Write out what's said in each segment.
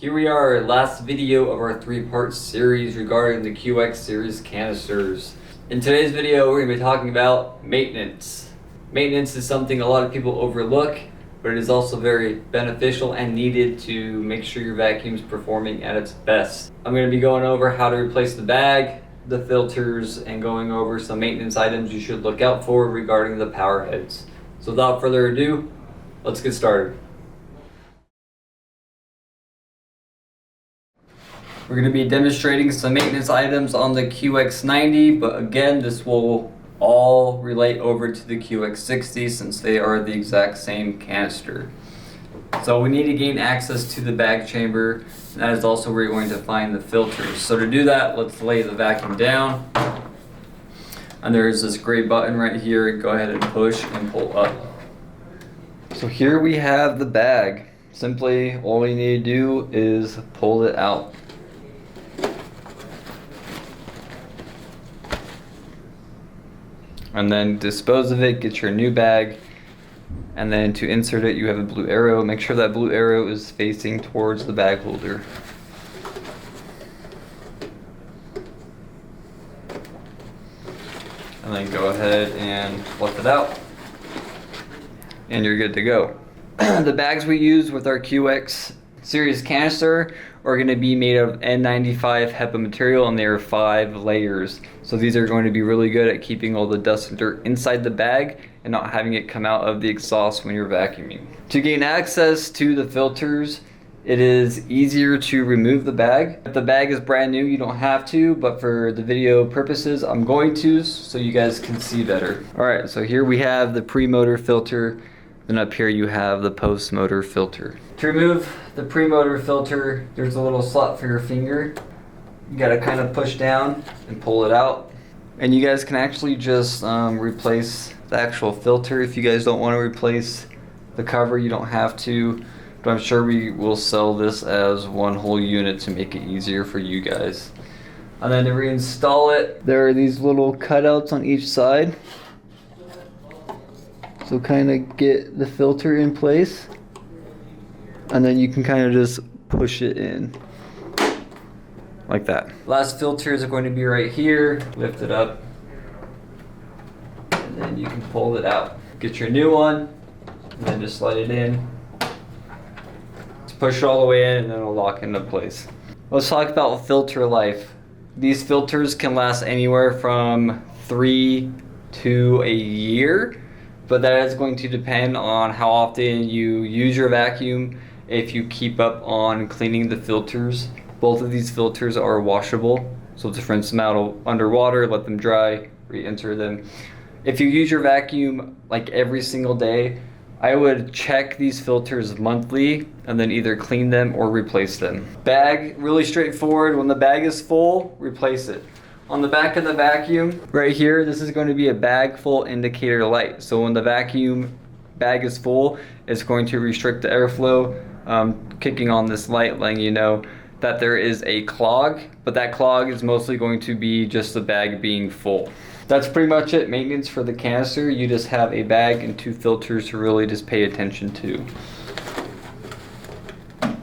Here we are, last video of our three-part series regarding the QX series canisters. In today's video, we're going to be talking about maintenance. Maintenance is something a lot of people overlook, but it is also very beneficial and needed to make sure your vacuum is performing at its best. I'm going to be going over how to replace the bag, the filters, and going over some maintenance items you should look out for regarding the power heads. So without further ado, let's get started. We're going to be demonstrating some maintenance items on the QX90, but again, this will all relate over to the QX60 since they are the exact same canister. So we need to gain access to the bag chamber, and that is also where you're going to find the filters. So to do that, let's lay the vacuum down. And there's this gray button right here. Go ahead and push and pull up. So here we have the bag. Simply, all you need to do is pull it out. And then dispose of it, get your new bag, and then to insert it you have a blue arrow. Make sure that blue arrow is facing towards the bag holder. And then go ahead and flip it out, and you're good to go. The bags we use with our QX series canister are going to be made of N95 HEPA material, and they are 5 layers. So these are going to be really good at keeping all the dust and dirt inside the bag and not having it come out of the exhaust when you're vacuuming. To gain access to the filters, it is easier to remove the bag. If the bag is brand new, you don't have to, but for the video purposes, I'm going to so you guys can see better. All right, so here we have the pre-motor filter. Then up here you have the post-motor filter. To remove the pre-motor filter, there's a little slot for your finger. You gotta kind of push down and pull it out. And you guys can actually just replace the actual filter. If you guys don't want to replace the cover, you don't have to. But I'm sure we will sell this as one whole unit to make it easier for you guys. And then to reinstall it, there are these little cutouts on each side. So kind of get the filter in place, and then you can kind of just push it in like that. Last filters are going to be right here. Lift it up, and then you can pull it out. Get your new one, and then just slide it in. Just push it all the way in, and then it'll lock into place. Let's talk about filter life. These filters can last anywhere from 3 to a year. But that is going to depend on how often you use your vacuum, if you keep up on cleaning the filters. Both of these filters are washable, so just rinse them out underwater, let them dry, re-enter them. If you use your vacuum like every single day, I would check these filters monthly and then either clean them or replace them. Bag, really straightforward. When the bag is full, replace it. On the back of the vacuum, right here, this is going to be a bag full indicator light. So when the vacuum bag is full, it's going to restrict the airflow, kicking on this light, letting you know that there is a clog, but that clog is mostly going to be just the bag being full. That's pretty much it. Maintenance for the canister, you just have a bag and 2 filters to really just pay attention to.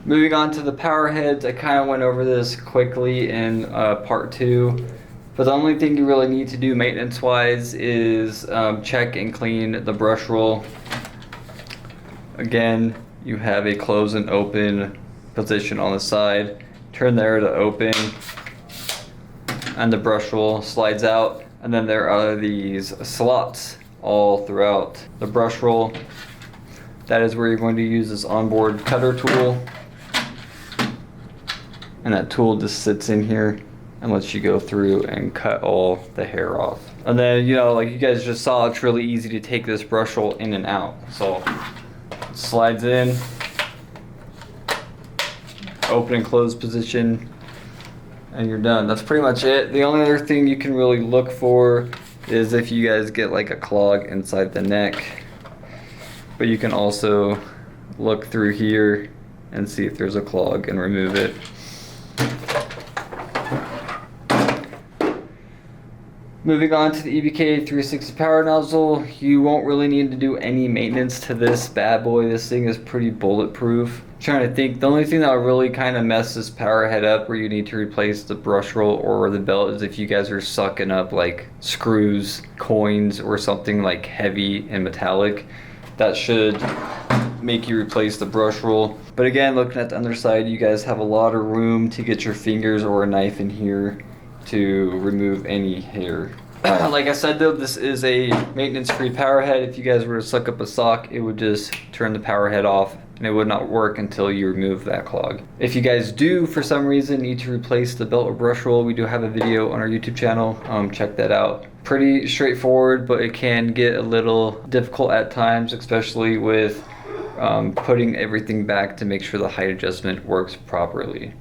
Moving on to the power heads, I kind of went over this quickly in part 2. But the only thing you really need to do maintenance wise is check and clean the brush roll. Again, you have a close and open position on the side. Turn there to open, and the brush roll slides out. And then there are these slots all throughout the brush roll. That is where you're going to use this onboard cutter tool. And that tool just sits in here and lets you go through and cut all the hair off. And then, you know, like you guys just saw, it's really easy to take this brush roll in and out. So it slides in, open and close position, and you're done. That's pretty much it. The only other thing you can really look for is if you guys get like a clog inside the neck. But you can also look through here and see if there's a clog and remove it. Moving on to the EBK 360 power nozzle, you won't really need to do any maintenance to this bad boy. This thing is pretty bulletproof. I'm trying to think, the only thing that will really kind of mess this power head up where you need to replace the brush roll or the belt is if you guys are sucking up like screws, coins, or something like heavy and metallic. That should make you replace the brush roll. But again, looking at the underside, you guys have a lot of room to get your fingers or a knife in here to remove any hair. Like I said though, this is a maintenance-free power head. If you guys were to suck up a sock, it would just turn the power head off and it would not work until you remove that clog. If you guys do, for some reason, need to replace the belt or brush roll, we do have a video on our YouTube channel. Check that out. Pretty straightforward, but it can get a little difficult at times, especially with putting everything back to make sure the height adjustment works properly.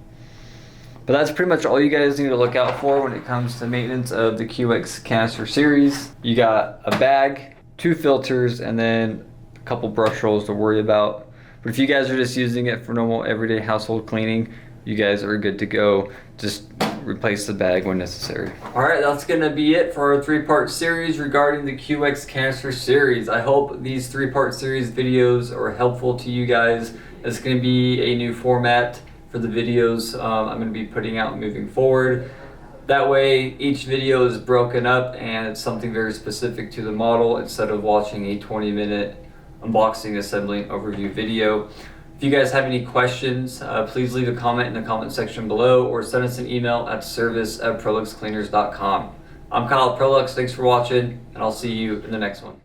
But that's pretty much all you guys need to look out for when it comes to maintenance of the QX canister series. You got a bag, 2 filters, and then a couple brush rolls to worry about. But if you guys are just using it for normal everyday household cleaning, you guys are good to go. Just replace the bag when necessary. Alright, that's going to be it for our 3-part series regarding the QX canister series. I hope these 3-part series videos are helpful to you guys. It's going to be a new format for the videos I'm going to be putting out moving forward. That way each video is broken up and it's something very specific to the model instead of watching a 20-minute unboxing, assembly, overview video. If you guys have any questions, please leave a comment in the comment section below or send us an email at service@proluxcleaners.com. I'm Kyle Prolux, thanks for watching, and I'll see you in the next one.